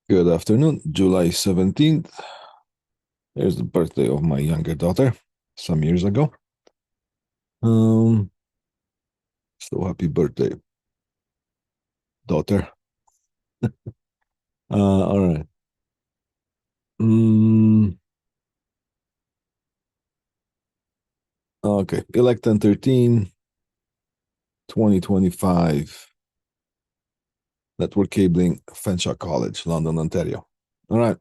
Good afternoon, July 17th. Here's the birthday of my younger daughter some years ago. Um, so happy birthday, daughter. All right. Mm, okay. ELEC 1013, 2025. Network cabling, Fanshawe College, London, Ontario. All right.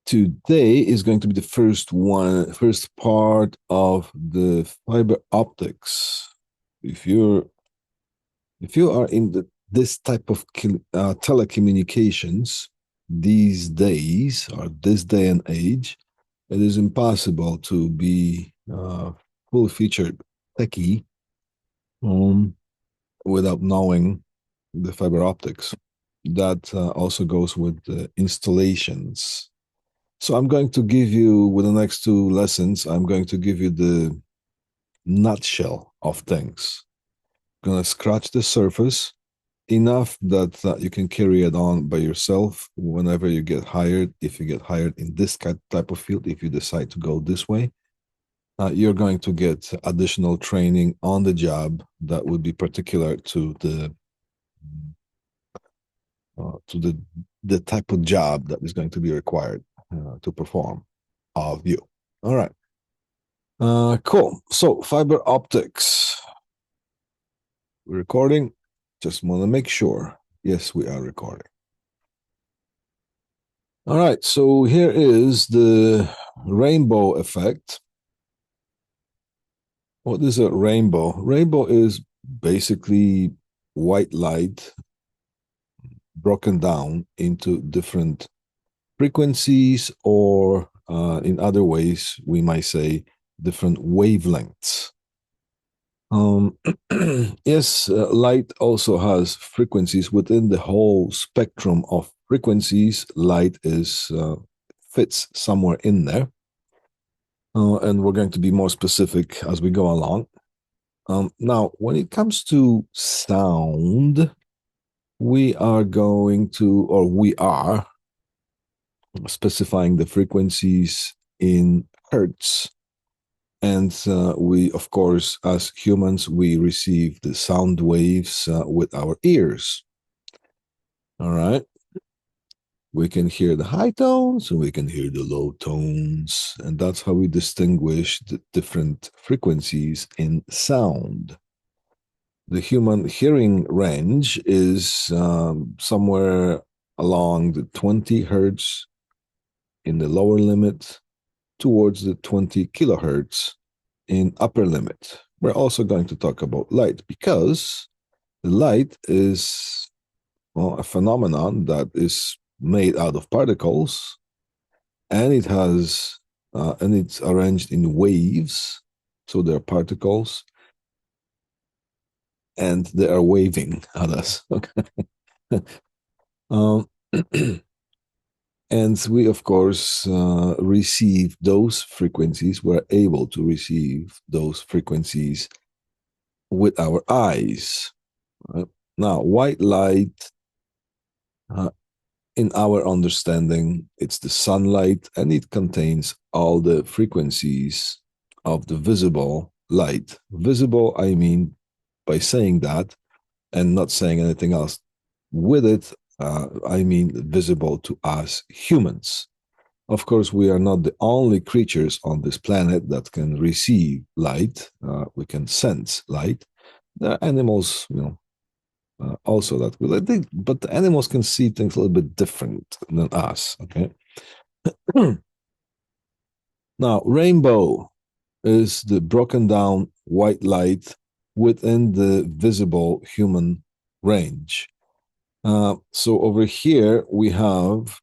Today is going to be the first part of the fiber optics. If you're if you are in this type of telecommunications these days, or this day and age, it is impossible to be full featured techie um, without knowing the fiber optics. That also goes with the installations. So I'm going to give you, with the next two lessons, I'm going to give you the nutshell of things. Gonna scratch the surface enough that you can carry it on by yourself whenever you get hired. If you get hired in this type of field, if you decide to go this way, you're going to get additional training on the job that would be particular to the type of job that is going to be required to perform of you. All right. Cool. So fiber optics. We're recording. Just want to make sure. Yes, we are recording. All right, so here is the rainbow effect. What is a rainbow? Rainbow is basically white light broken down into different frequencies, or in other ways, we might say different wavelengths. Um, yes, light also has frequencies within the whole spectrum of frequencies. Light is fits somewhere in there. And we're going to be more specific as we go along. Now, when it comes to sound, we are going to, or we are specifying the frequencies in hertz. And we, of course, as humans, we receive the sound waves with our ears. All right. We can hear the high tones and we can hear the low tones. And that's how we distinguish the different frequencies in sound. The human hearing range is somewhere along the 20 hertz in the lower limit towards the 20 kilohertz in upper limit. We're also going to talk about light because the light is, well, a phenomenon that is made out of particles, and and it's arranged in waves. So there are particles and they are waving at us. Okay. um, and we, of course, receive those frequencies. We're able to receive those frequencies with our eyes. Right? Now, white light, uh, in our understanding, it's the sunlight, and it contains all the frequencies of the visible light. Visible, I mean, by saying that and not saying anything else with it, I mean visible to us humans. Of course, we are not the only creatures on this planet that can receive light. We can sense light. There are animals, also that will, I think, but the animals can see things a little bit different than us. Okay. Now, rainbow is the broken down white light within the visible human range. So over here we have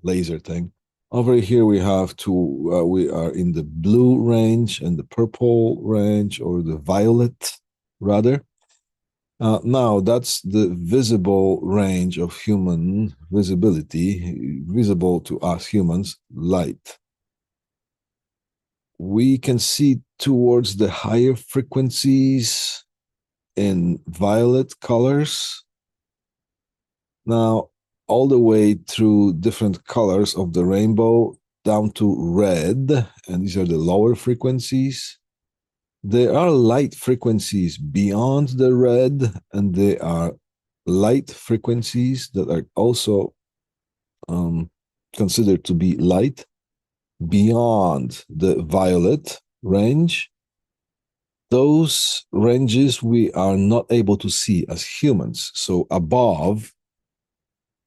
laser thing. Over here we have two. We are in the blue range and the purple range, or the violet, rather. Now that's the visible range of human visibility, visible to us humans, light. We can see towards the higher frequencies in violet colors. Now, all the way through different colors of the rainbow down to red, and these are the lower frequencies. There are light frequencies beyond the red, and there are light frequencies that are also considered to be light beyond the violet range. Those ranges we are not able to see as humans. So above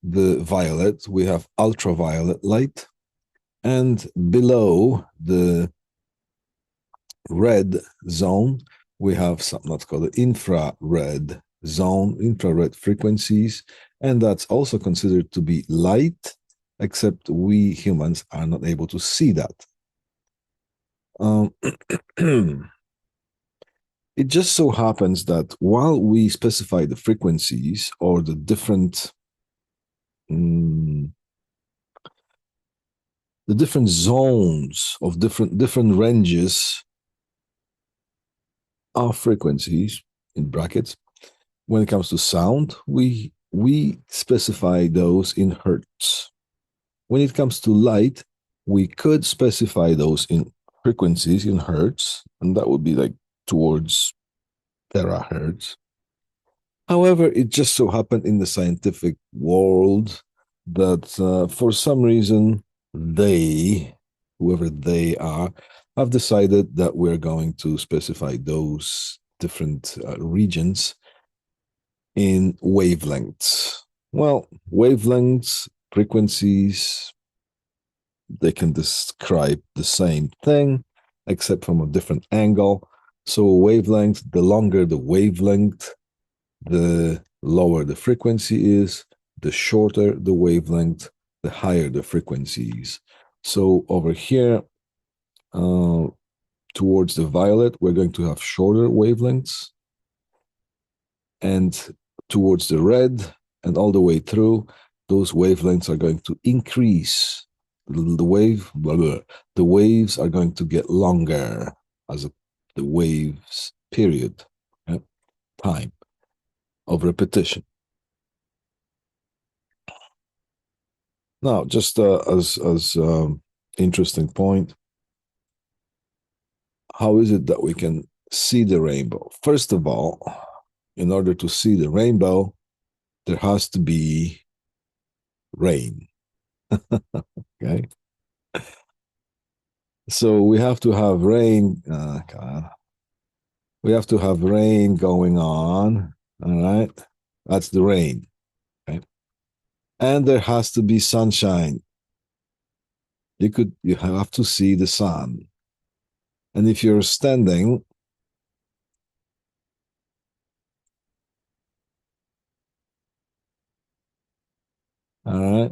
the violet, we have ultraviolet light, and below the red zone, we have something that's called the infrared zone, infrared frequencies, and that's also considered to be light, except we humans are not able to see that. It just so happens that while we specify the frequencies or the different zones of different ranges of frequencies in brackets, when it comes to sound, we specify those in hertz. When it comes to light, we could specify those in frequencies in hertz, and that would be like towards terahertz. However, it just so happened in the scientific world that for some reason they, whoever they are, have decided that we're going to specify those different regions in wavelengths. Well, wavelengths, frequencies, they can describe the same thing, except from a different angle. So wavelength, the longer the wavelength, the lower the frequency is, the shorter the wavelength, the higher the frequencies. So over here, towards the violet, we're going to have shorter wavelengths, and towards the red and all the way through, those wavelengths are going to increase. The waves are going to get longer as the waves period, time of repetition. Now, just as interesting point, how is it that we can see the rainbow? First of all, in order to see the rainbow, there has to be rain. Okay, so we have to have rain. We have to have rain going on. All right, that's the rain. Okay, and there has to be sunshine. You have to see the sun. And if you're standing, all right,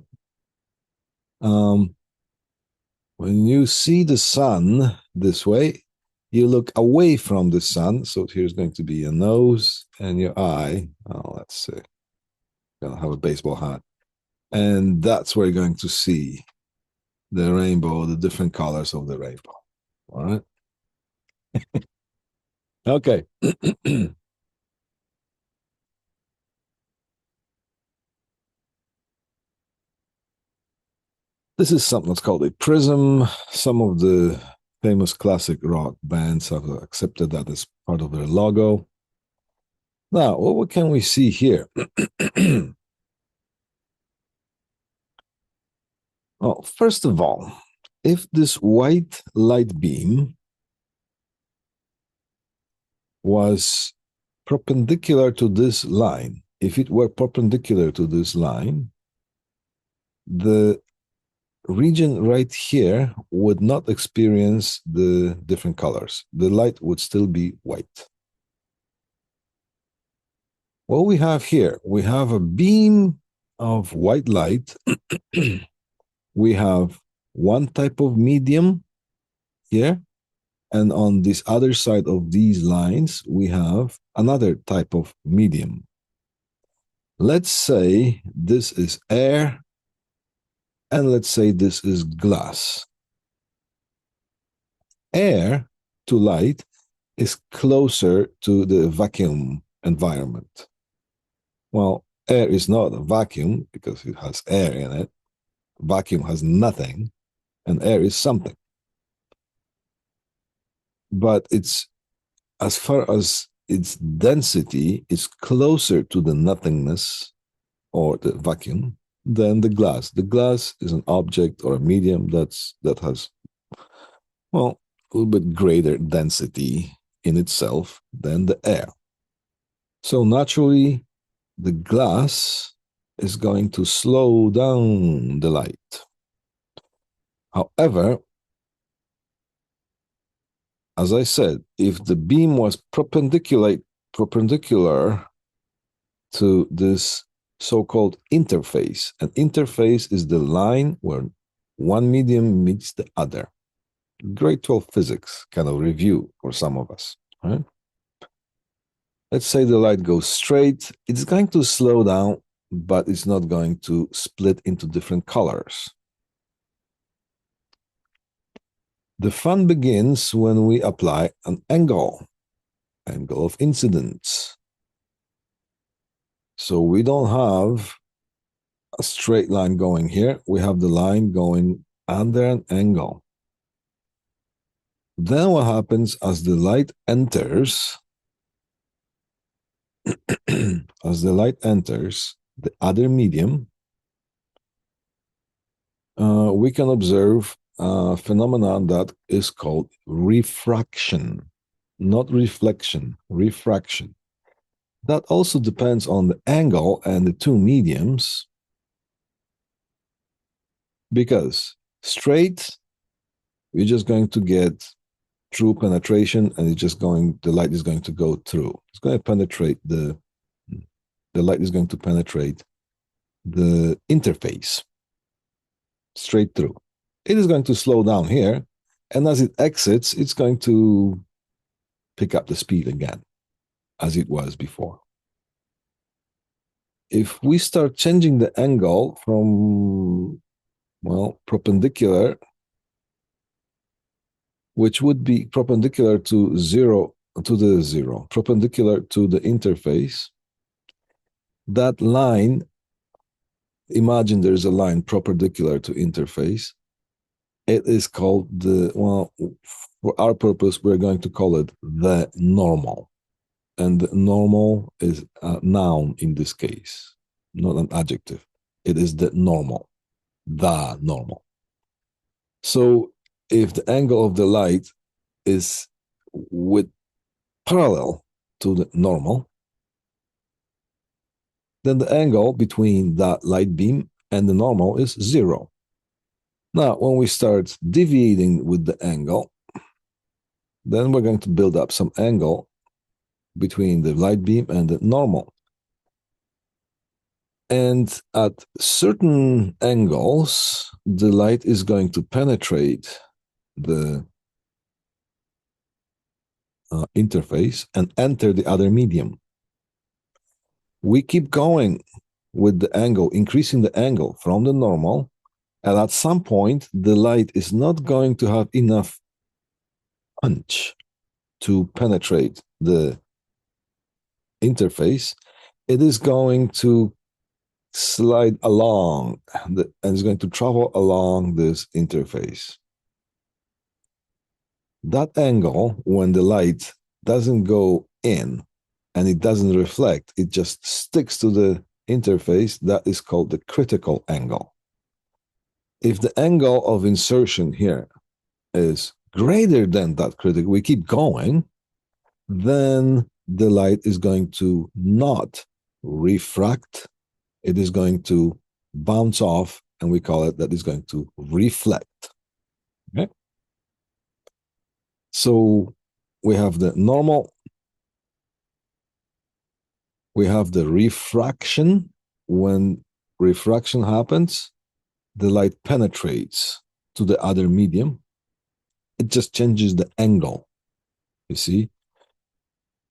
when you see the sun this way, you look away from the sun. So here's going to be your nose and your eye. Oh, let's see. Gonna have a baseball hat. And that's where you're going to see the rainbow, the different colors of the rainbow. All right. Okay. This is something that's called a prism. Some of the famous classic rock bands have accepted that as part of their logo. Now, what can we see here? Well, first of all, if this white light beam was perpendicular to this line, if it were perpendicular to this line, the region right here would not experience the different colors. The light would still be white. What we have here, we have a beam of white light. We have one type of medium here, and on this other side of these lines, we have another type of medium. Let's say this is air, and let's say this is glass. Air to light is closer to the vacuum environment. Well, Air is not a vacuum because it has air in it. Vacuum has nothing, and air is something. But it's, as far as its density is closer to the nothingness or the vacuum than the glass. The glass is an object or a medium that has, well, a little bit greater density in itself than the air. So naturally, the glass is going to slow down the light. However, as I said, if the beam was perpendicular to this so-called interface, an interface is the line where one medium meets the other. Grade 12 physics kind of review for some of us, right? Let's say the light goes straight. It's going to slow down, but it's not going to split into different colors. The fun begins when we apply an angle of incidence. So we don't have a straight line going here. We have the line going under an angle. Then what happens as the light enters, as the light enters the other medium, we can observe a phenomenon that is called refraction, not reflection, refraction. That also depends on the angle and the two mediums, because straight, you're just going to get true penetration, and the light is going to go through. It's going to penetrate the light is going to penetrate the interface straight through. It is going to slow down here, and as it exits, it's going to pick up the speed again, as it was before. If we start changing the angle from, well, perpendicular, which would be perpendicular to the zero, perpendicular to the interface, that line, imagine there's a line perpendicular to interface. It is called well, for our purpose, we're going to call it the normal. And the normal is a noun in this case, not an adjective. It is the normal, the normal. So if the angle of the light is parallel to the normal, then the angle between that light beam and the normal is zero. Now, when we start deviating with the angle, then we're going to build up some angle between the light beam and the normal. And at certain angles, the light is going to penetrate the interface and enter the other medium. We keep going with the angle, increasing the angle from the normal, and at some point, the light is not going to have enough punch to penetrate the interface. It is going to slide along and is going to travel along this interface. That angle, when the light doesn't go in and it doesn't reflect, it just sticks to the interface, that is called the critical angle. If the angle of insertion here is greater than that critical, we keep going, then the light is going to not refract. It is going to bounce off, and we call it that is going to reflect. Okay? So we have the normal, we have the refraction. When refraction happens, the light penetrates to the other medium. It just changes the angle. You see,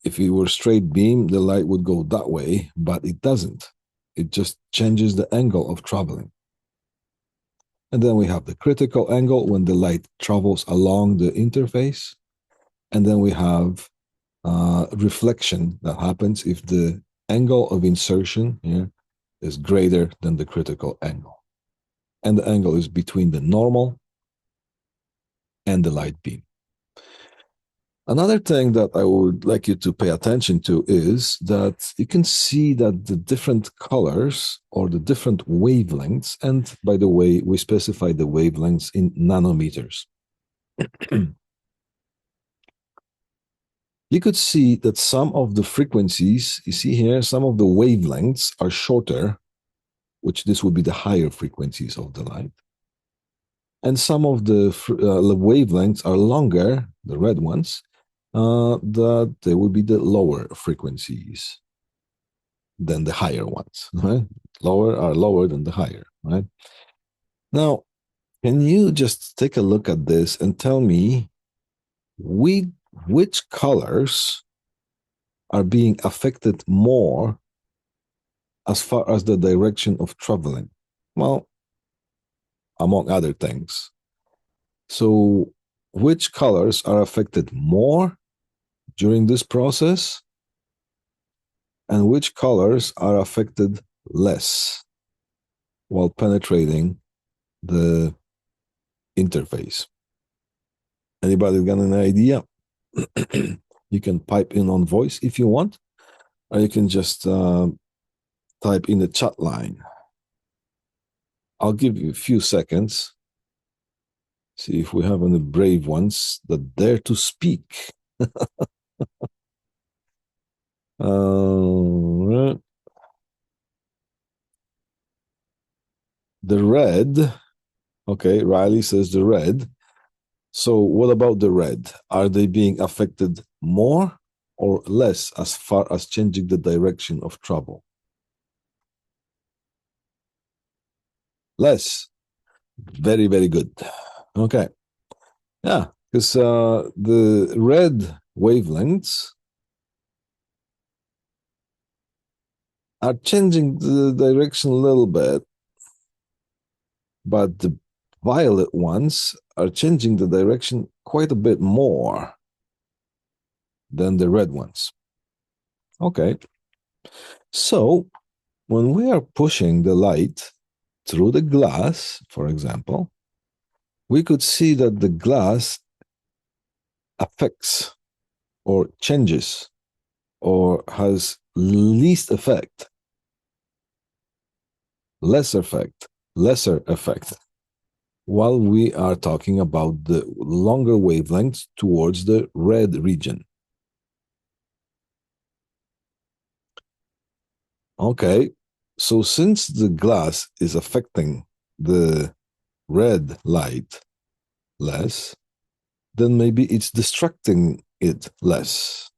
if it were straight beam, the light would go that way, but it doesn't. It just changes the angle of traveling. And then we have the critical angle when the light travels along the interface. And then we have reflection that happens if the angle of insertion here is greater than the critical angle. And the angle is between the normal and the light beam. Another thing that I would like you to pay attention to is that you can see that the different colors or the different wavelengths, and by the way, we specify the wavelengths in nanometers. You could see that some of the frequencies, you see here, some of the wavelengths are shorter, which this would be the higher frequencies of the light. And some of the wavelengths are longer, the red ones, that they would be the lower frequencies than the higher ones, right? Lower are lower than the higher, right? Now, can you just take a look at this and tell me which colors are being affected more as far as the direction of traveling? Well, among other things. So, which colors are affected more during this process, and which colors are affected less while penetrating the interface? Anybody got an idea? You can pipe in on voice if you want, or you can just type in the chat line. I'll give you a few seconds. See if we have any brave ones that dare to speak. The red, okay, Riley says the red. So what about the red? Are they being affected more or less as far as changing the direction of travel? Less. Very, very good. Okay. Yeah, because the red wavelengths are changing the direction a little bit, but the violet ones are changing the direction quite a bit more than the red ones. Okay. So when we are pushing the light through the glass, for example, we could see that the glass affects or changes or has least effect, lesser effect, while we are talking about the longer wavelengths towards the red region. Okay, so since the glass is affecting the red light less, then maybe it's distracting it less.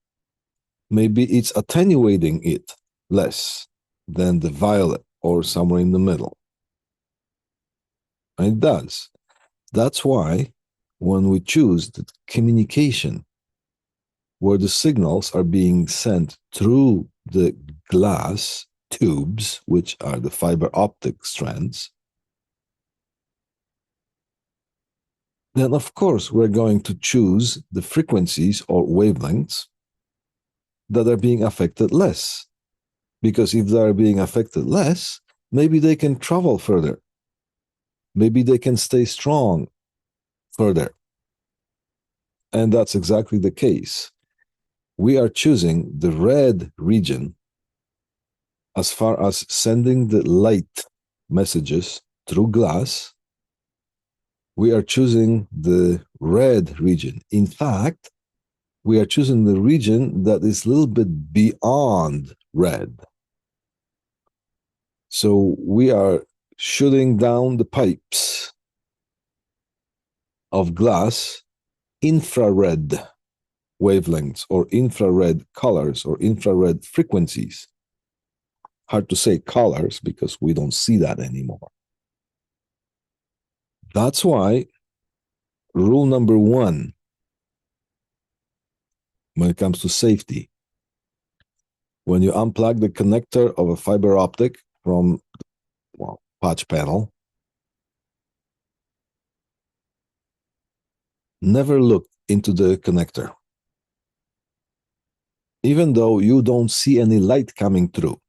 Maybe it's attenuating it less than the violet or somewhere in the middle. And it does. That's why when we choose the communication where the signals are being sent through the glass tubes, which are the fiber optic strands, then of course we're going to choose the frequencies or wavelengths that are being affected less. Because if they are being affected less, maybe they can travel further. Maybe they can stay strong further. And that's exactly the case. We are choosing the red region as far as sending the light messages through glass. We are choosing the red region. In fact, we are choosing the region that is a little bit beyond red. So we are shooting down the pipes of glass infrared wavelengths or infrared colors or infrared frequencies. Hard to say colors because we don't see that anymore. That's why rule number one when it comes to safety, when you unplug the connector of a fiber optic from, well, patch panel, never look into the connector. Even though you don't see any light coming through,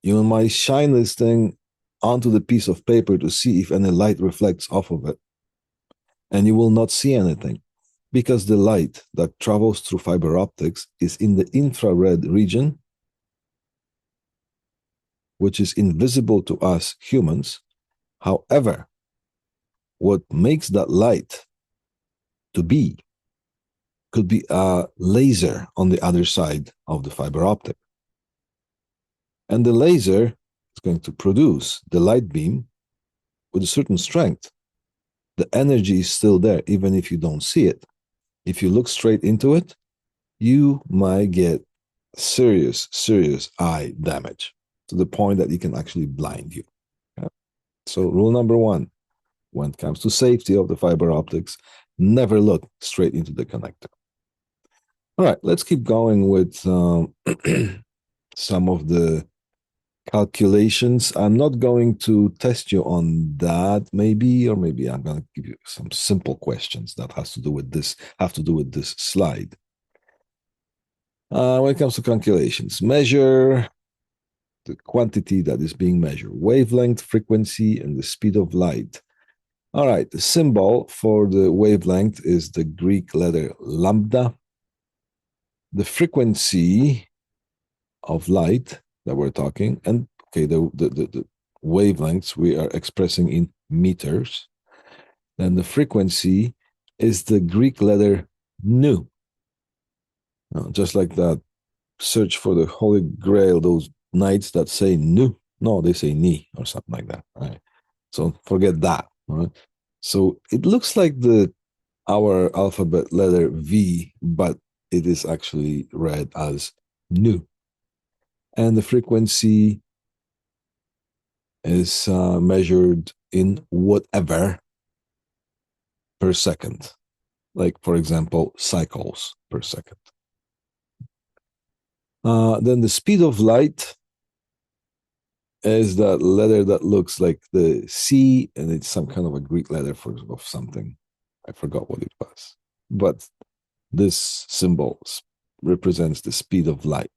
You might shine this thing onto the piece of paper to see if any light reflects off of it, and you will not see anything because the light that travels through fiber optics is in the infrared region, which is invisible to us humans. However, what makes that light to be could be a laser on the other side of the fiber optic. And the laser is going to produce the light beam with a certain strength. The energy is still there, even if you don't see it. If you look straight into it, you might get serious eye damage to the point that it can actually blind you. Okay? So rule number one, when it comes to safety of the fiber optics, never look straight into the connector. All right, let's keep going with some of the calculations. I'm not going to test you on that, maybe, or maybe I'm going to give you some simple questions that have to do with this slide. When it comes to calculations, measure the quantity that is being measured, wavelength, frequency, and the speed of light. All right, the symbol for the wavelength is the Greek letter lambda. The frequency of light that we're talking, and okay, the wavelengths we are expressing in meters. Then the frequency is the Greek letter nu. Just like that, search for the Holy Grail, those knights that say nu. No, they say ni or something like that. Right? So forget that. Right? So it looks like our alphabet letter V, but it is actually read as nu. And the frequency is measured in whatever per second. Like, for example, cycles per second. Then the speed of light is that letter that looks like the C, and it's some kind of a Greek letter of something. I forgot what it was. But this symbol represents the speed of light.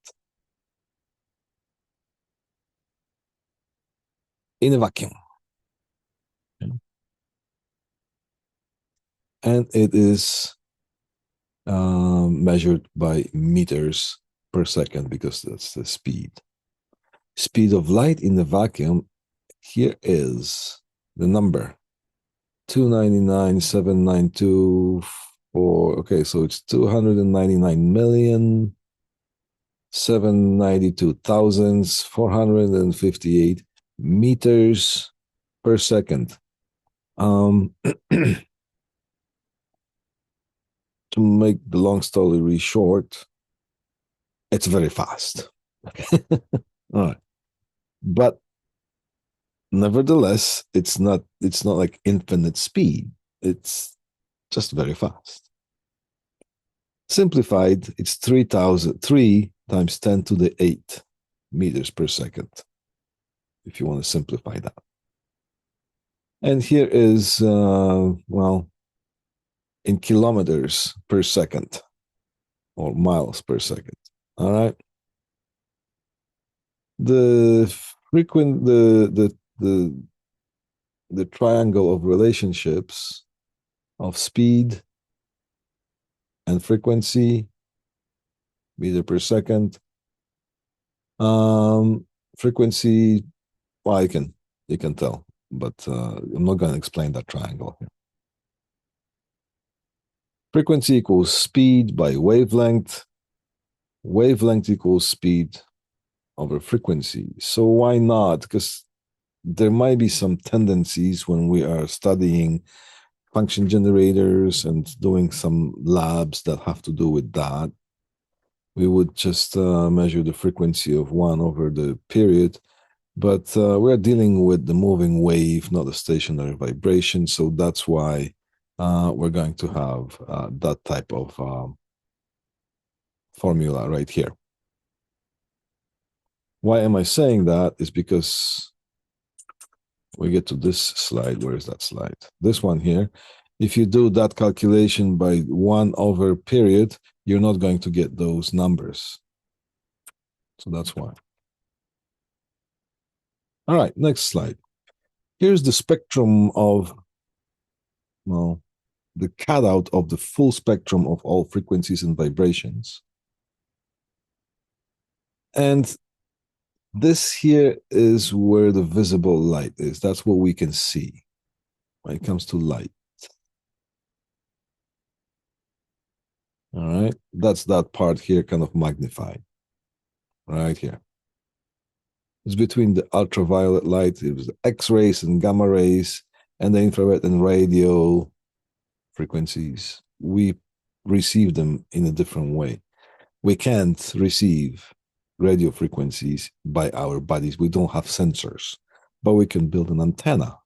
In a vacuum. And it is measured by meters per second because that's the speed. Speed of light in the vacuum, here is the number 299,792,4. Okay, so it's 299,792,458 meters per second. To make the long story really short, it's very fast. All right. But nevertheless, it's not like infinite speed. It's just very fast. Simplified, it's 3 times 10 to the 8 meters per second, if you want to simplify that. And here is, well, in kilometers per second or miles per second. All right. The triangle of relationships of speed and frequency, meter per second. Frequency, well, you can tell, but I'm not going to explain that triangle here. Frequency equals speed by wavelength. Wavelength equals speed over frequency. So why not? Because there might be some tendencies when we are studying function generators and doing some labs that have to do with that. We would just measure the frequency of 1 over the period, but we're dealing with the moving wave, not the stationary vibration. So that's why we're going to have that type of formula right here. Why am I saying that? Is because we get to this slide. Where is that slide? This one here. If you do that calculation by 1 over period, you're not going to get those numbers. So that's why. All right, next slide. Here's the spectrum of, well, the cutout of the full spectrum of all frequencies and vibrations. And this here is where the visible light is. That's what we can see when it comes to light. All right, that's that part here kind of magnified right here. It's between the ultraviolet light, it was the X-rays and gamma rays, and the infrared and radio frequencies. We receive them in a different way. We can't receive radio frequencies by our bodies. We don't have sensors, but we can build an antenna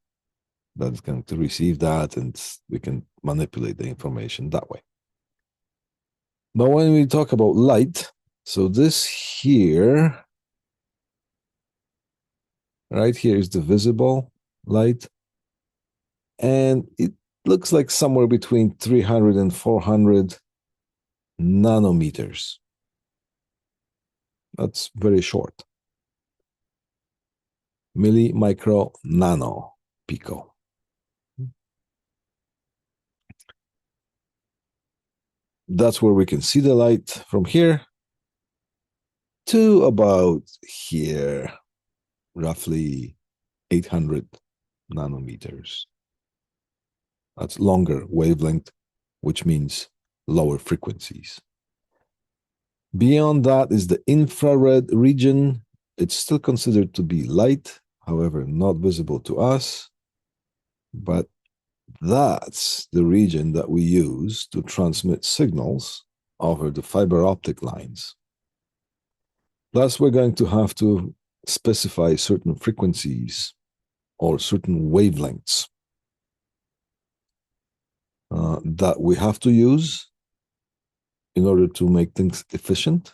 that's going to receive that, and we can manipulate the information that way. But when we talk about light, so this here, right here is the visible light, and it looks like somewhere between 300 and 400 nanometers. That's very short. Milli, micro, nano, pico. That's where we can see the light from here to about here, roughly 800 nanometers. That's longer wavelength, which means lower frequencies. Beyond that is the infrared region. It's still considered to be light, however, not visible to us, but that's the region that we use to transmit signals over the fiber optic lines. Thus, we're going to have to specify certain frequencies or certain wavelengths that we have to use in order to make things efficient.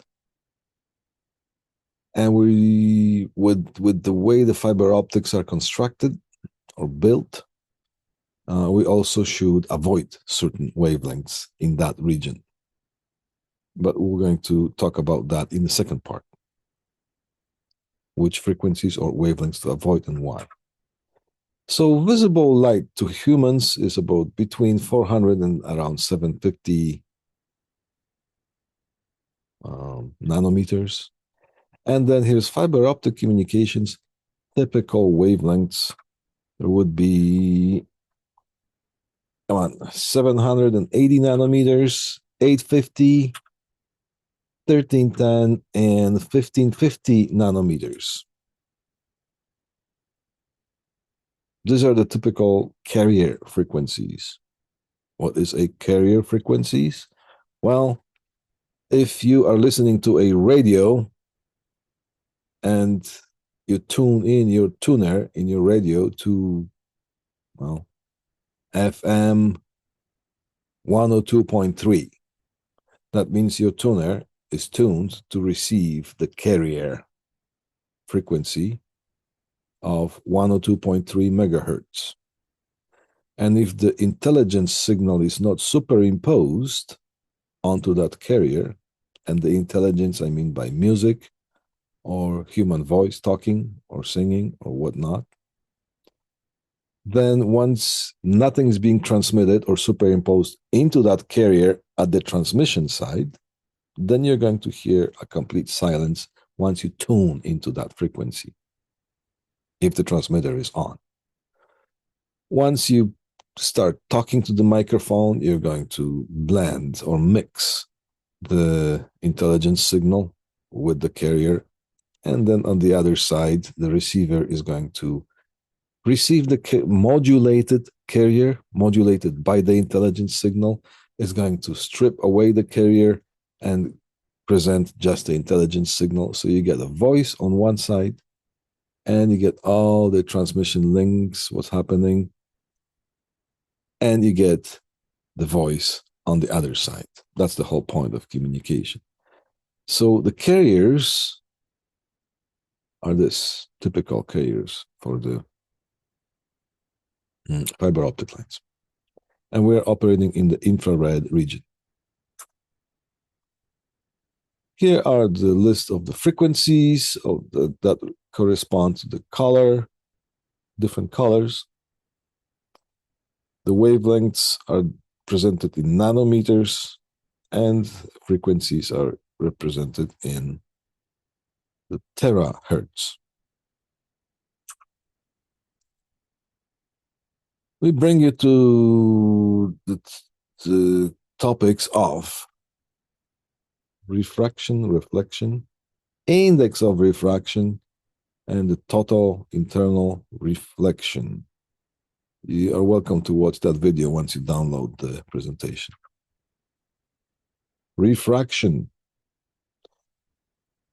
And we, with the way the fiber optics are constructed or built, we also should avoid certain wavelengths in that region. But we're going to talk about that in the second part. Which frequencies or wavelengths to avoid and why. So visible light to humans is about between 400 and around 750 nanometers. And then here's fiber optic communications. Typical wavelengths would be 780 nanometers, 850, 1310, and 1550 nanometers. These are the typical carrier frequencies. What is a carrier frequencies? Well, if you are listening to a radio and you tune in your tuner in your radio to, well, FM 102.3, that means your tuner is tuned to receive the carrier frequency of 102.3 megahertz. And if the intelligence signal is not superimposed onto that carrier, and the intelligence I mean by music or human voice talking or singing or whatnot, then once nothing is being transmitted or superimposed into that carrier at the transmission side, then you're going to hear a complete silence once you tune into that frequency, if the transmitter is on. Once you start talking to the microphone, you're going to blend or mix the intelligence signal with the carrier. And then on the other side, the receiver is going to receive the modulated carrier, modulated by the intelligence signal, is going to strip away the carrier and present just the intelligence signal. So you get a voice on one side, and you get all the transmission links, what's happening, and you get the voice on the other side. That's the whole point of communication. So the carriers are this, typical carriers for the fiber optic lines. And we're operating in the infrared region. Here are the list of the frequencies of that correspond to the color, different colors. The wavelengths are presented in nanometers, and frequencies are represented in the terahertz. We bring you to the topics of refraction, reflection, index of refraction, and the total internal reflection. You are welcome to watch that video once you download the presentation. Refraction.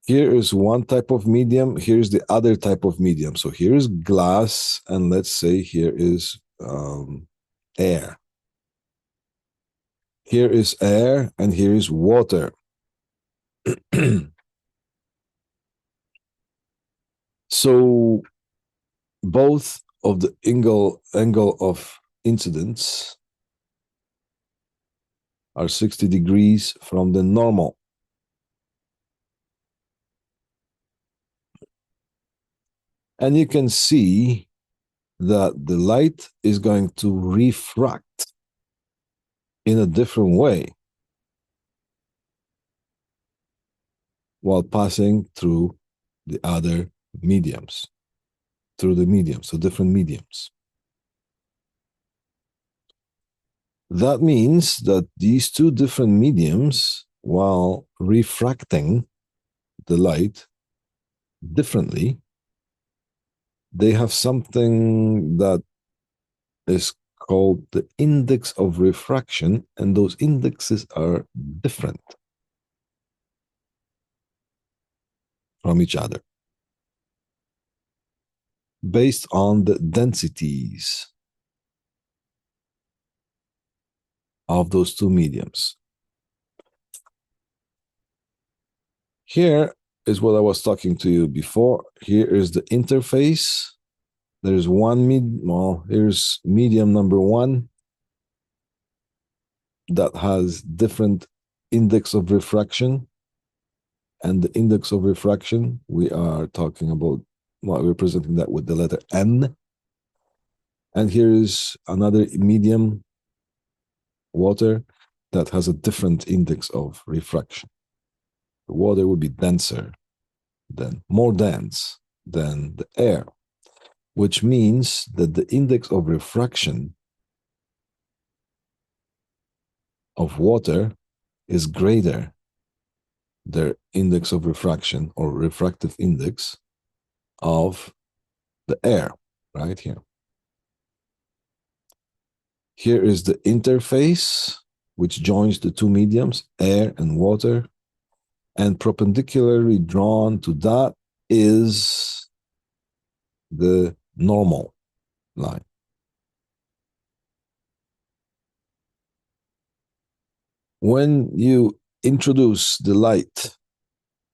Here is one type of medium, here's the other type of medium. So here is glass, and let's say here is air. Here is air, and here is water. So both of the angle of incidence are 60 degrees from the normal. And you can see that the light is going to refract in a different way while passing through the other mediums, so different mediums. That means that these two different mediums, while refracting the light differently, they have something that is called the index of refraction, and those indexes are different from each other based on the densities of those two mediums. Here is what I was talking to you before. Here is the interface. There's here's medium number one that has different index of refraction. And the index of refraction, we are talking about, we're representing that with the letter N. And here is another medium, water, that has a different index of refraction. The water would be more dense than the air, which means that the index of refraction of water is greater than index of refraction or refractive index of the air, right here. Here is the interface, which joins the two mediums, air and water, and perpendicularly drawn to that is the normal line. When you introduce the light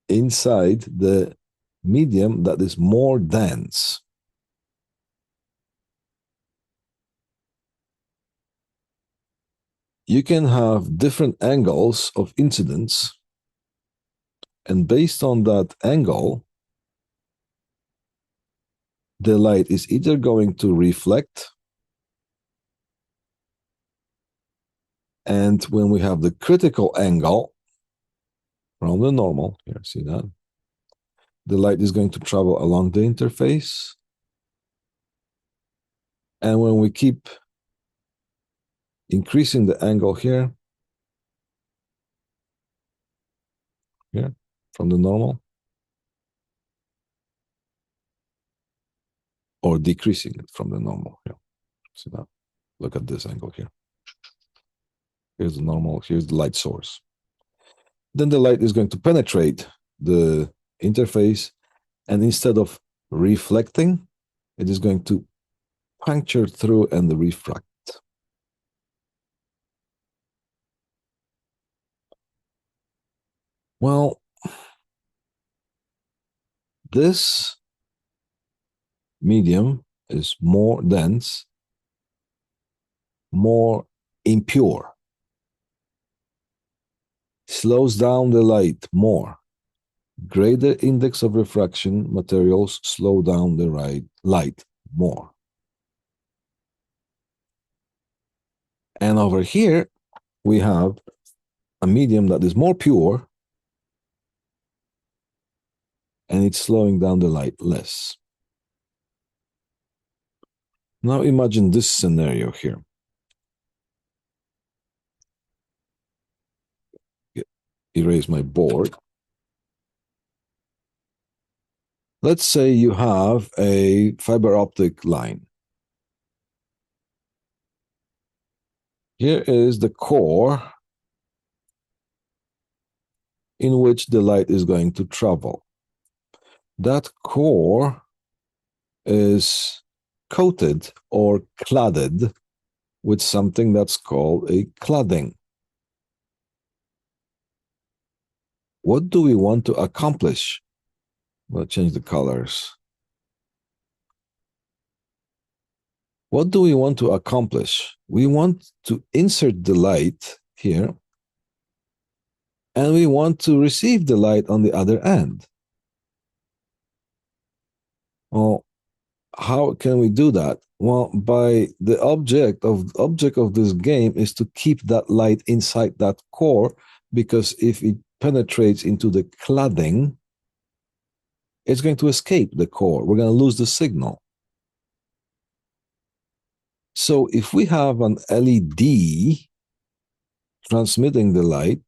inside the medium that is more dense, you can have different angles of incidence, and based on that angle, the light is either going to reflect, and when we have the critical angle from the normal, here, see that? The light is going to travel along the interface. And when we keep increasing the angle here, from the normal, or decreasing it from the normal, see that? Look at this angle here. Here's the normal, here's the light source. Then the light is going to penetrate the interface, and instead of reflecting, it is going to puncture through and refract. Well, this medium is more dense, more impure, slows down the light more, Greater index of refraction materials slow down the light more. And over here, we have a medium that is more pure, and it's slowing down the light less. Now imagine this scenario here. Erase my board. Let's say you have a fiber optic line. Here is the core in which the light is going to travel. That core is coated or cladded with something that's called a cladding. What do we want to accomplish? We'll change the colors. What do we want to accomplish? We want to insert the light here, and we want to receive the light on the other end. Well, how can we do that? Well, by the object of this game is to keep that light inside that core, because if it penetrates into the cladding, it's going to escape the core. We're going to lose the signal. So if we have an LED transmitting the light,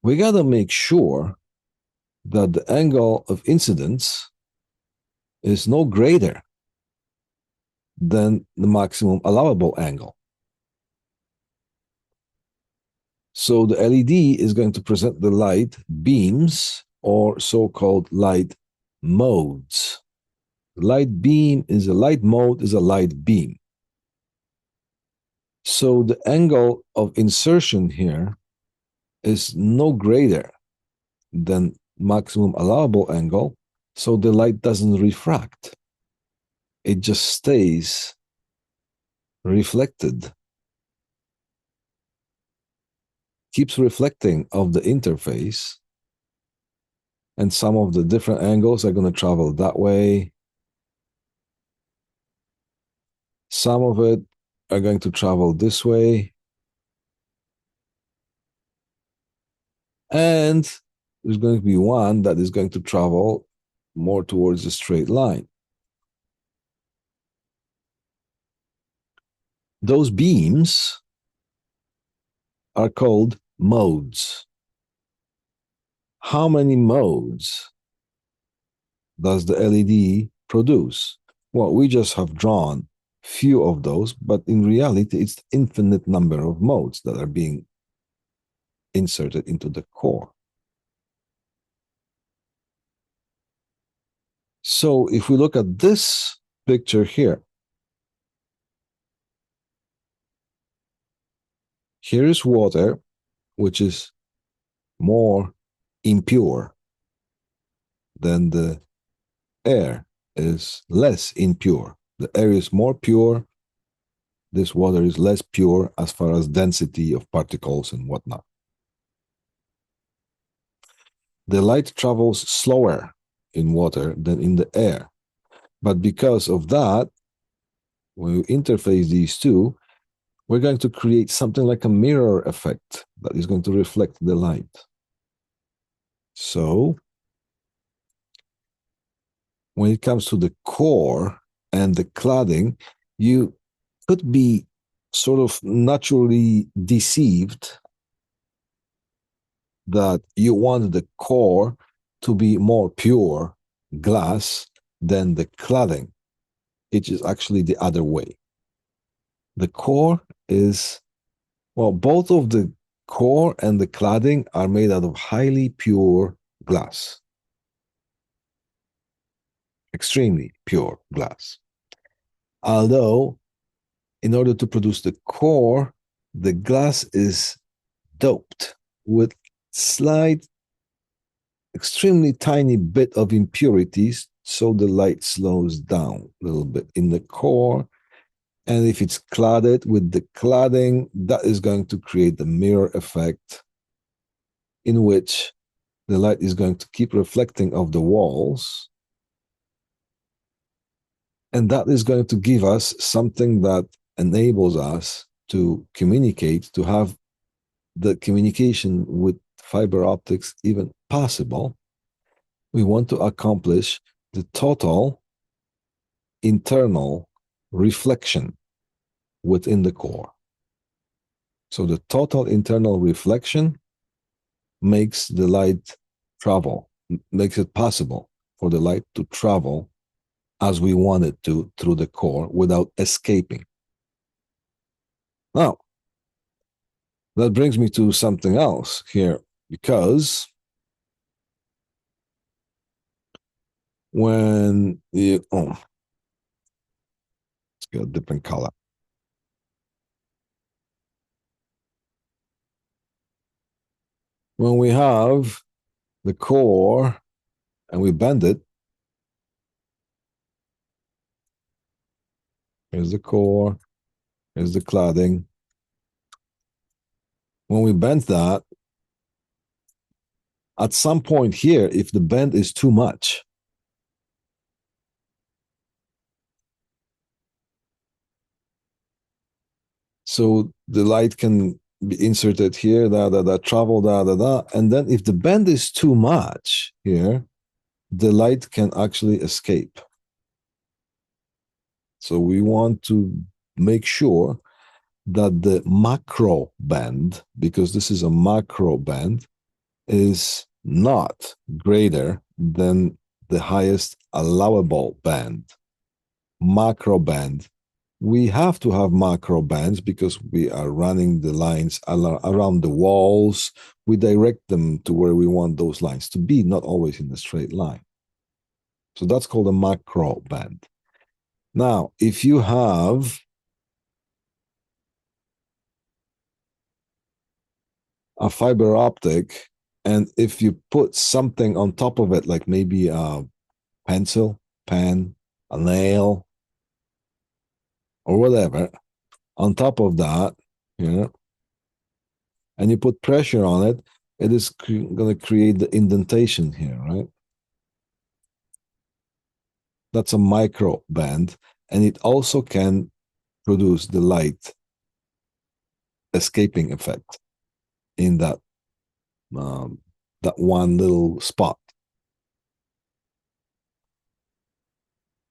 we got to make sure that the angle of incidence is no greater than the maximum allowable angle. So the LED is going to present the light beams, or so-called light modes. Light beam is a light mode, is a light beam. So the angle of insertion here is no greater than maximum allowable angle, so the light doesn't refract. It just stays reflected, keeps reflecting off the interface, and some of the different angles are going to travel that way. Some of it are going to travel this way. And there's going to be one that is going to travel more towards a straight line. Those beams are called modes. How many modes does the LED produce? Well, we just have drawn few of those, but in reality, it's infinite number of modes that are being inserted into the core. So if we look at this picture here, here is water, which is more impure than the air is less impure. The air is more pure. This water is less pure as far as density of particles and whatnot. The light travels slower in water than in the air. But because of that, when we interface these two, we're going to create something like a mirror effect that is going to reflect the light. So when it comes to the core and the cladding, you could be sort of naturally deceived that you want the core to be more pure glass than the cladding. It is actually the other way. The core is, well, both of the core and the cladding are made out of highly pure glass. Extremely pure glass. Although, in order to produce the core, the glass is doped with slight, extremely tiny bit of impurities, so the light slows down a little bit in the core. And if it's cladded with the cladding, that is going to create the mirror effect in which the light is going to keep reflecting off the walls. And that is going to give us something that enables us to communicate, to have the communication with fiber optics even possible. We want to accomplish the total internal reflection within the core. So the total internal reflection makes the light travel, makes it possible for the light to travel as we want it to through the core without escaping. Now, that brings me to something else here, because when you, let's get a different color. When we have the core and we bend it, here's the core, here's the cladding. When we bend that, at some point here, if the bend is too much, so the light can be inserted here, travel, and then if the bend is too much here, the light can actually escape. So we want to make sure that the macro band, because this is a macro band, is not greater than the highest allowable band. Macro band. We have to have macro bands because we are running the lines around the walls. We direct them to where we want those lines to be, not always in a straight line. So that's called a macro band. Now, if you have a fiber optic, and if you put something on top of it, like maybe a pencil, pen, a nail, or whatever, on top of that, and you put pressure on it, it is going to create the indentation here, right? That's a micro band, and it also can produce the light escaping effect in that one little spot.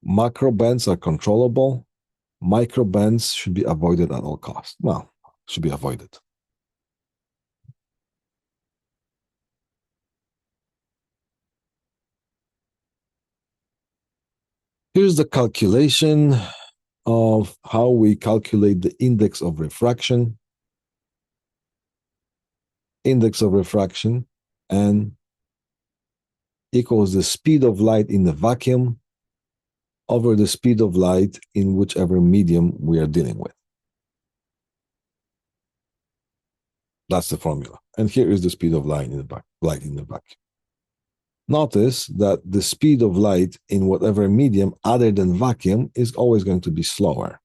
Macro bands are controllable. Micro bands should be avoided at all costs. Well, should be avoided. Here's the calculation of how we calculate the index of refraction. Index of refraction N equals the speed of light in the vacuum over the speed of light in whichever medium we are dealing with. That's the formula. And here is the speed of light in the vacuum. Notice that the speed of light in whatever medium other than vacuum is always going to be slower.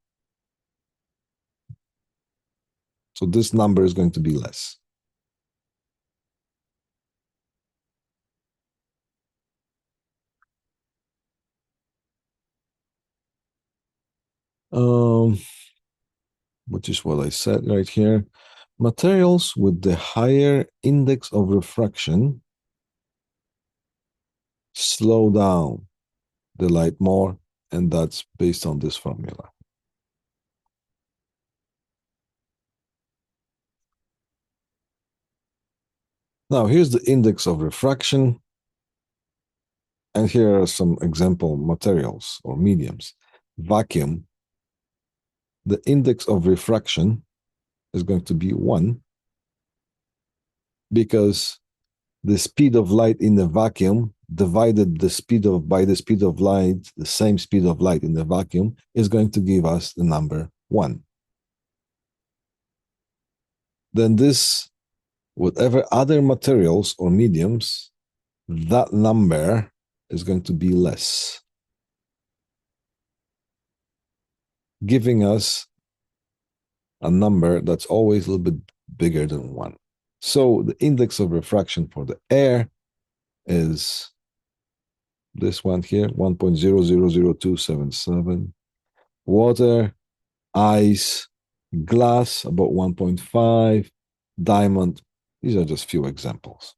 So this number is going to be less. Which is what I said right here. Materials with the higher index of refraction slow down the light more, and that's based on this formula. Now, here's the index of refraction, and here are some example materials or mediums. Vacuum, the index of refraction is going to be 1 because the speed of light in the vacuum divided by the speed of light, the same speed of light in the vacuum, is going to give us the number 1. Then this, whatever other materials or mediums, that number is going to be less, giving us a number that's always a little bit bigger than 1. So the index of refraction for the air is this one here, 1.000277. Water, ice, glass, about 1.5, diamond. These are just few examples.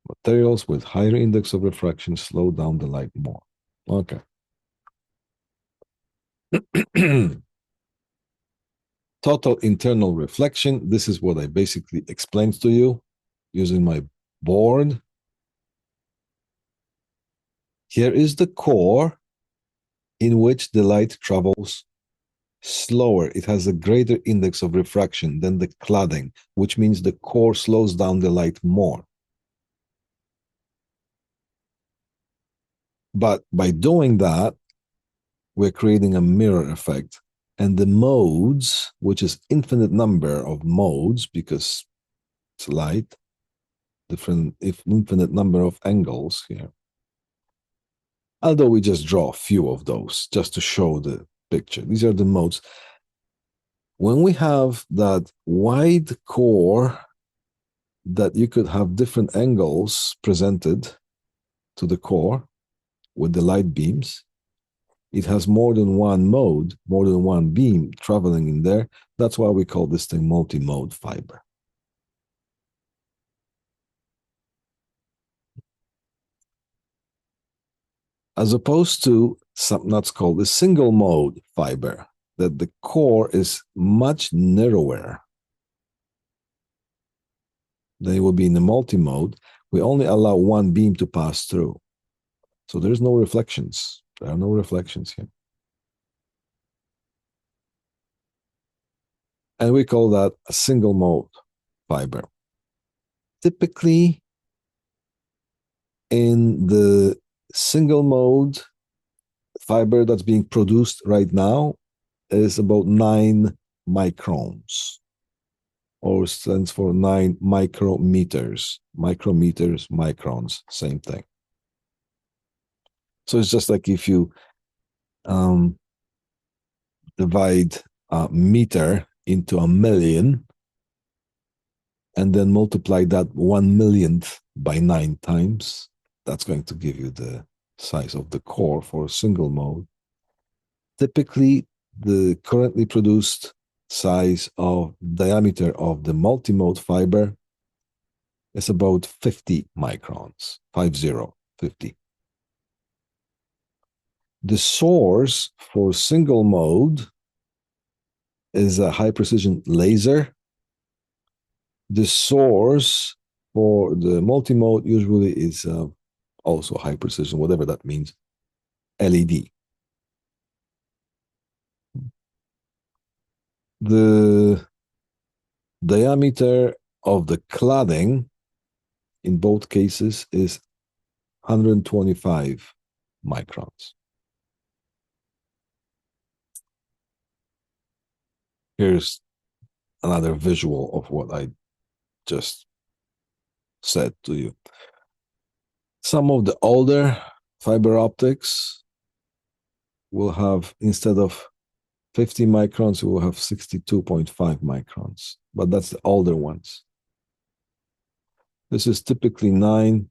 Materials with higher index of refraction slow down the light more. Okay. Total internal reflection. This is what I basically explained to you using my board. Here is the core in which the light travels slower. It has a greater index of refraction than the cladding, which means the core slows down the light more. But by doing that, we're creating a mirror effect. And the modes, which is infinite number of modes, because it's light, infinite number of angles here. Although we just draw a few of those just to show the picture. These are the modes. When we have that wide core that you could have different angles presented to the core with the light beams, it has more than one mode, more than one beam traveling in there. That's why we call this thing multi-mode fiber. As opposed to something that's called a single mode fiber, that the core is much narrower. They will be in the multi-mode. We only allow one beam to pass through. So there's no reflections. There are no reflections here. And we call that a single mode fiber. Typically, in the single mode fiber that's being produced right now is about 9 microns, or stands for 9 micrometers. Micrometers, microns, same thing. So it's just like if you divide a meter into a million and then multiply that 1 millionth by 9 times, that's going to give you the size of the core for a single mode. Typically, the currently produced size of diameter of the multimode fiber is about 50 microns, 50. The source for single mode is a high precision laser. The source for the multimode usually is also high precision, whatever that means, LED. The diameter of the cladding in both cases is 125 microns. Here's another visual of what I just said to you. Some of the older fiber optics will have, instead of 50 microns, we will have 62.5 microns, but that's the older ones. This is typically 9.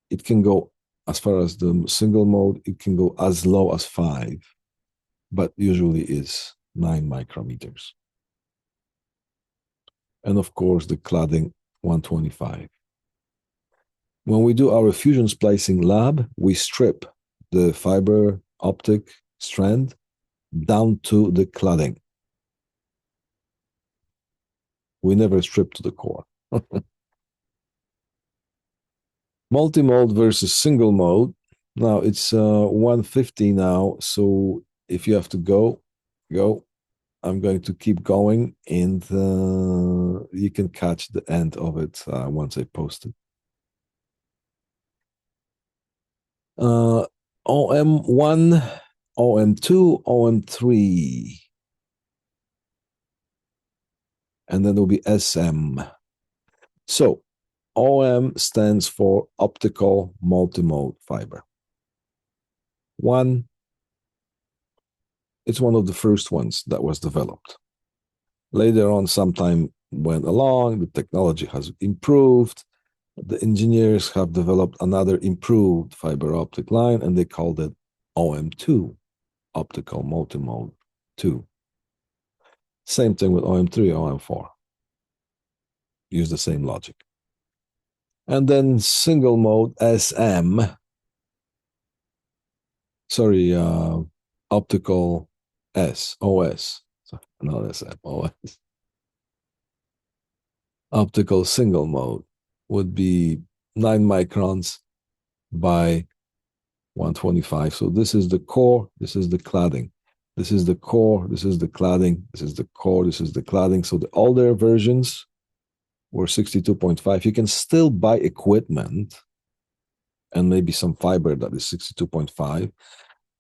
It can go, as far as the single mode, it can go as low as 5, but usually is 9 micrometers. And of course, the cladding 125. When we do our fusion splicing lab, we strip the fiber optic strand down to the cladding. We never strip to the core. Multi-mode versus single mode. Now it's 1:50 now, so if you have to go. I'm going to keep going, and you can catch the end of it once I post it. OM1, OM2, OM3. And then there'll be SM. So OM stands for optical multimode fiber. It's one of the first ones that was developed. Later on, sometime went along, the technology has improved. The engineers have developed another improved fiber optic line, and they called it OM2, optical multimode 2. Same thing with OM3, OM4. Use the same logic. And then single mode SM, sorry, optical OS. Sorry, not SM, OS. Optical single mode would be 9 microns by 125. So this is the core, this is the cladding. This is the core, this is the cladding, this is the core, this is the cladding. So the older versions were 62.5. You can still buy equipment and maybe some fiber that is 62.5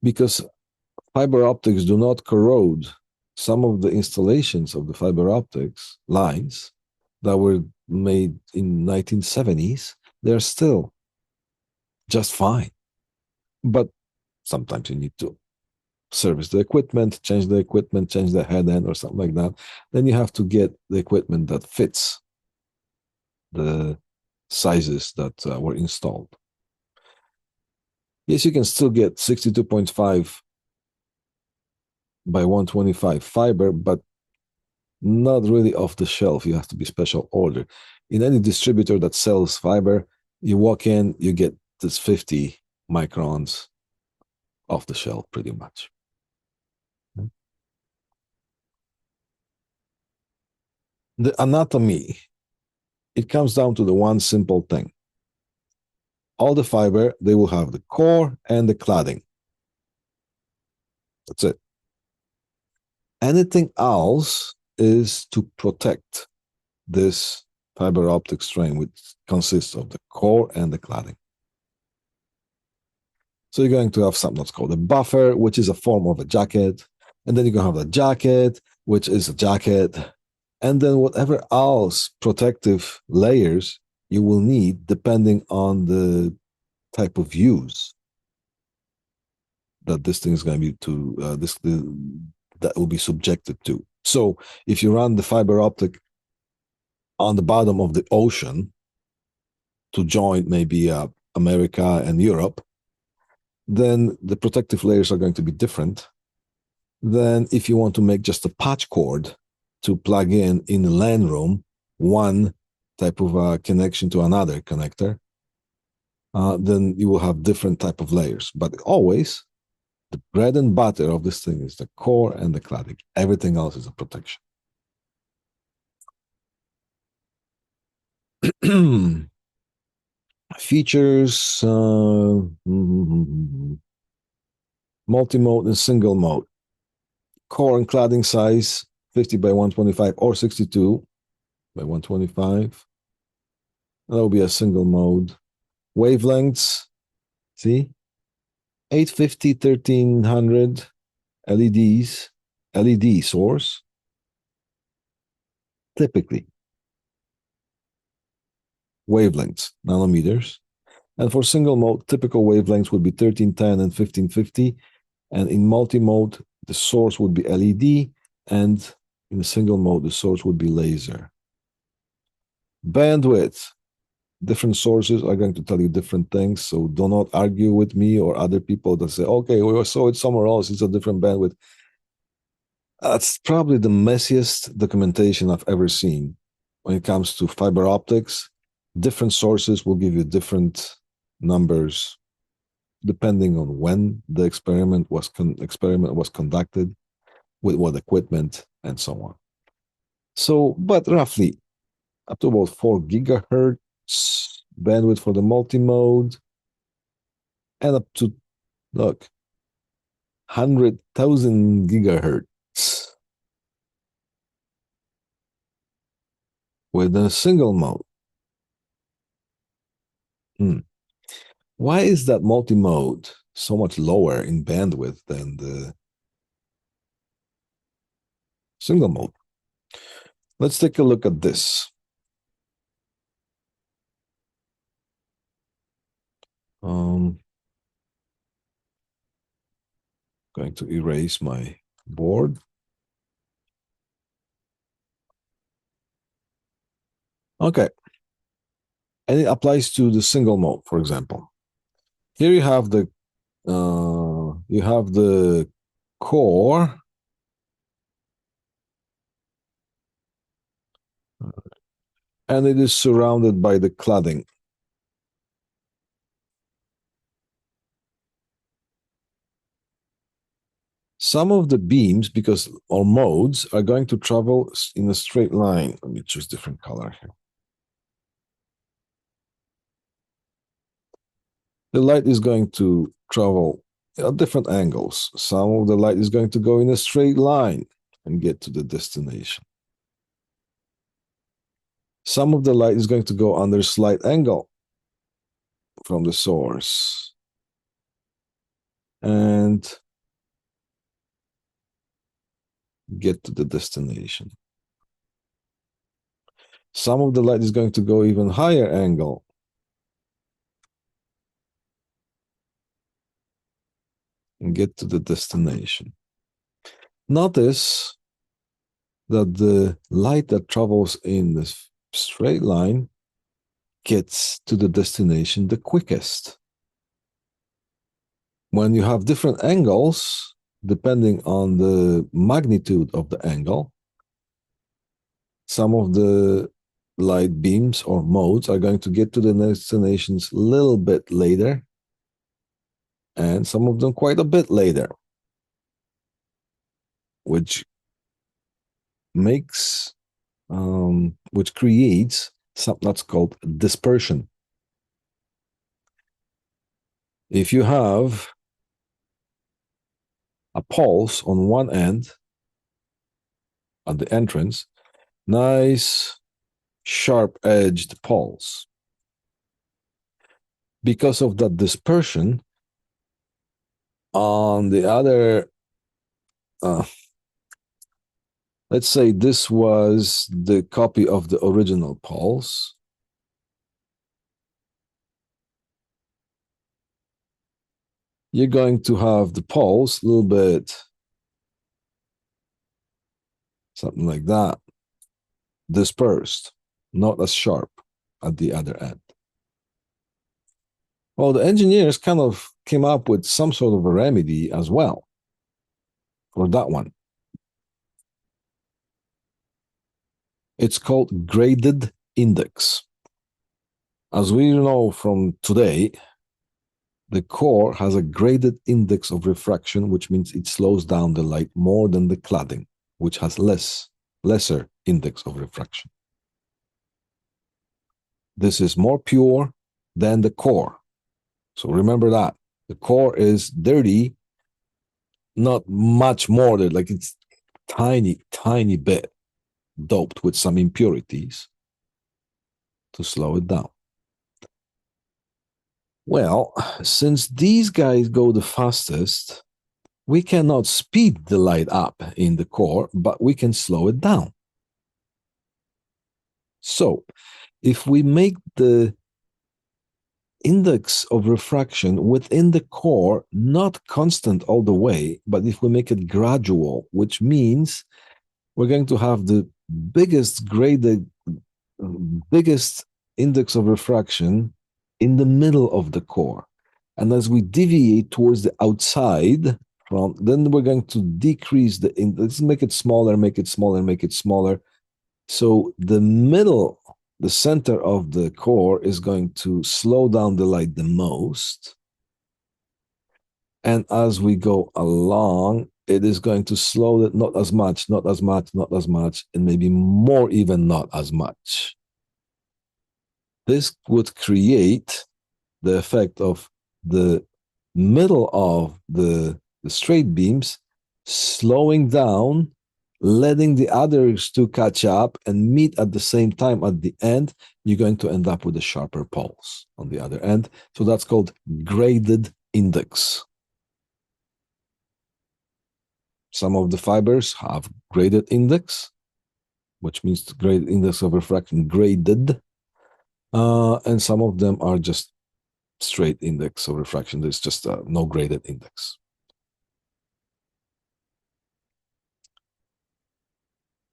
because fiber optics do not corrode. Some of the installations of the fiber optics lines that were made in 1970s, they're still just fine. But sometimes you need to service the equipment, change the head end or something like that. Then you have to get the equipment that fits the sizes that were installed. Yes, you can still get 62.5 by 125 fiber, but not really off the shelf. You have to be special order. In any distributor that sells fiber, you walk in, you get this 50 microns off the shelf pretty much. The anatomy, it comes down to the one simple thing. All the fiber, they will have the core and the cladding. That's it. Anything else is to protect this fiber optic strain, which consists of the core and the cladding. So you're going to have something that's called a buffer, which is a form of a jacket. And then you're going to have the jacket, which is a jacket. And then whatever else protective layers you will need depending on the type of use that this thing is going to be that will be subjected to. So if you run the fiber optic on the bottom of the ocean to join maybe America and Europe, then the protective layers are going to be different than if you want to make just a patch cord to plug in the LAN room, one type of connection to another connector, then you will have different type of layers. But always, the bread and butter of this thing is the core and the cladding. Everything else is a protection. Features, multi-mode and single mode. Core and cladding size, 50 by 125 or 62 by 125. That will be a single mode. Wavelengths, see? 850, 1300 LEDs, LED source, typically. Wavelengths, nanometers. And for single mode, typical wavelengths would be 1310 and 1550. And in multi-mode, the source would be LED, and in a single mode, the source would be laser. Bandwidth. Different sources are going to tell you different things, so do not argue with me or other people that say, okay, we saw it somewhere else, it's a different bandwidth. That's probably the messiest documentation I've ever seen when it comes to fiber optics. Different sources will give you different numbers depending on when the experiment was conducted, with what equipment, and so on. So, but roughly up to about 4 gigahertz bandwidth for the multi-mode, and up to, look, 100,000 gigahertz with a single mode. Why is that multi-mode so much lower in bandwidth than the single mode? Let's take a look at this. Going to erase my board. Okay. And it applies to the single mode, for example. Here you have the core, and it is surrounded by the cladding. Some of the beams, or modes, are going to travel in a straight line. Let me choose different color here. The light is going to travel at different angles. Some of the light is going to go in a straight line and get to the destination. Some of the light is going to go under slight angle from the source and get to the destination. Some of the light is going to go even higher angle and get to the destination. Notice that the light that travels in the straight line gets to the destination the quickest. When you have different angles, depending on the magnitude of the angle, some of the light beams or modes are going to get to the destinations a little bit later, and some of them quite a bit later, which creates something that's called dispersion. If you have a pulse on one end at the entrance, nice sharp-edged pulse. Because of that dispersion, on the other, let's say this was the copy of the original pulse. You're going to have the pulse a little bit, something like that, dispersed, not as sharp at the other end. Well, the engineers kind of came up with some sort of a remedy as well for that one. It's called graded index. As we know from today, the core has a graded index of refraction, which means it slows down the light more than the cladding, which has lesser index of refraction. This is more pure than the core. So remember that. The core is dirty, not much more than, like, it's tiny bit doped with some impurities to slow it down. Well, since these guys go the fastest, we cannot speed the light up in the core, but we can slow it down. So if we make the index of refraction within the core not constant all the way, but if we make it gradual, which means we're going to have the biggest index of refraction in the middle of the core. And as we deviate towards the outside, then we're going to decrease the index. Let's make it smaller, make it smaller, make it smaller. So the middle, the center of the core is going to slow down the light the most. And as we go along, it is going to slow it not as much, not as much, not as much, and maybe more even not as much. This would create the effect of the middle of the straight beams slowing down, letting the others to catch up and meet at the same time at the end. You're going to end up with a sharper pulse on the other end. So that's called graded index. Some of the fibers have graded index, which means the graded index of refraction graded, and some of them are just straight index of refraction. There's just no graded index.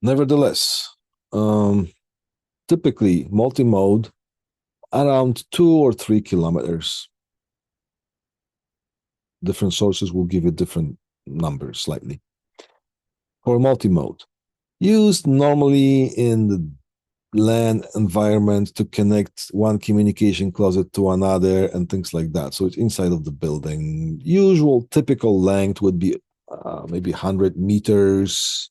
Nevertheless, the typically multi-mode around 2 or 3 kilometers. Different sources will give you different numbers slightly. For multi-mode, used normally in the LAN environment to connect one communication closet to another and things like that. So it's inside of the building. Usual typical length would be maybe 100 meters,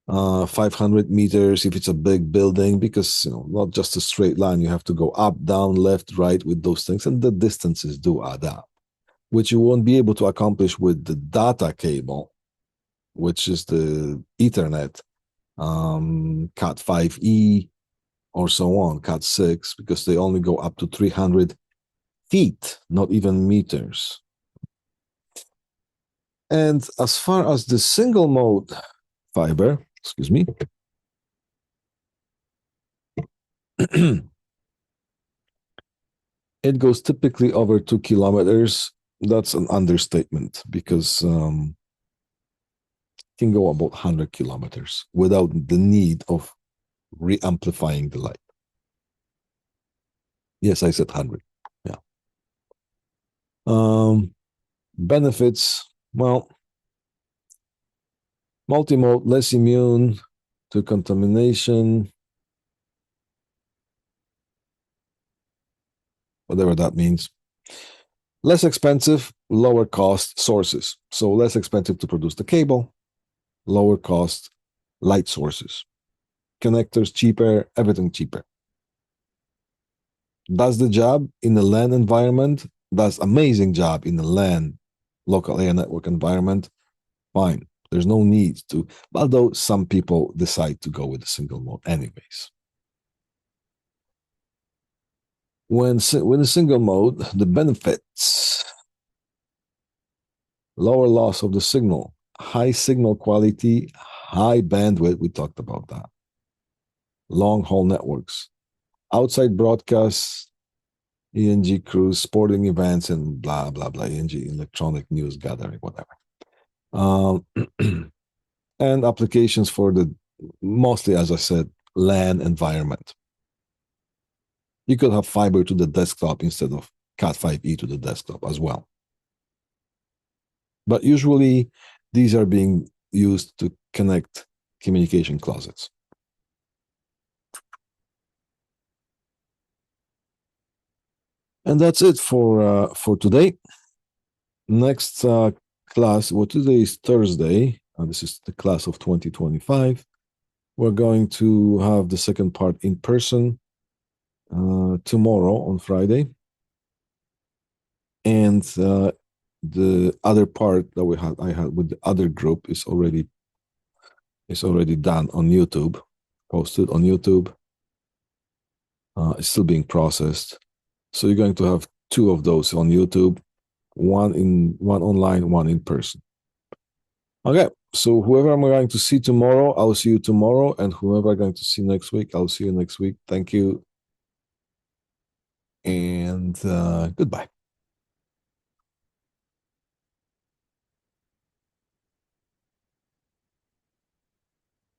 500 meters if it's a big building, because not just a straight line. You have to go up, down, left, right with those things, and the distances do add up, which you won't be able to accomplish with the data cable, which is the Ethernet, Cat 5e, or so on, Cat 6, because they only go up to 300 feet, not even meters. And as far as the single mode fiber, excuse me, it goes typically over 2 kilometers. That's an understatement, because it can go about 100 kilometers without the need of re-amplifying the light. Yes, I said 100. Yeah. Benefits, well, multi-mode, less immune to contamination, whatever that means. Less expensive, lower cost sources. So less expensive to produce the cable, lower cost light sources. Connectors cheaper, everything cheaper. Does the job in the LAN environment, does amazing job in the LAN, local area network environment, fine. There's no need to, although some people decide to go with a single mode anyways. When with a single mode, the benefits: lower loss of the signal, high signal quality, high bandwidth, we talked about that. Long haul networks, outside broadcasts, ENG crews, sporting events, and blah, blah, blah, ENG, electronic news gathering, whatever. And applications for the, mostly, as I said, LAN environment. You could have fiber to the desktop instead of Cat5e to the desktop as well. But usually, these are being used to connect communication closets. And that's it for today. Next class, well, today is Thursday. This is the class of 2025. We're going to have the second part in person tomorrow on Friday. And the other part that I had with the other group is already done on YouTube, posted on YouTube. It's still being processed. So you're going to have 2 of those on YouTube, one online, one in person. Okay, so whoever I'm going to see tomorrow, I'll see you tomorrow, and whoever I'm going to see next week, I'll see you next week. Thank you, and goodbye.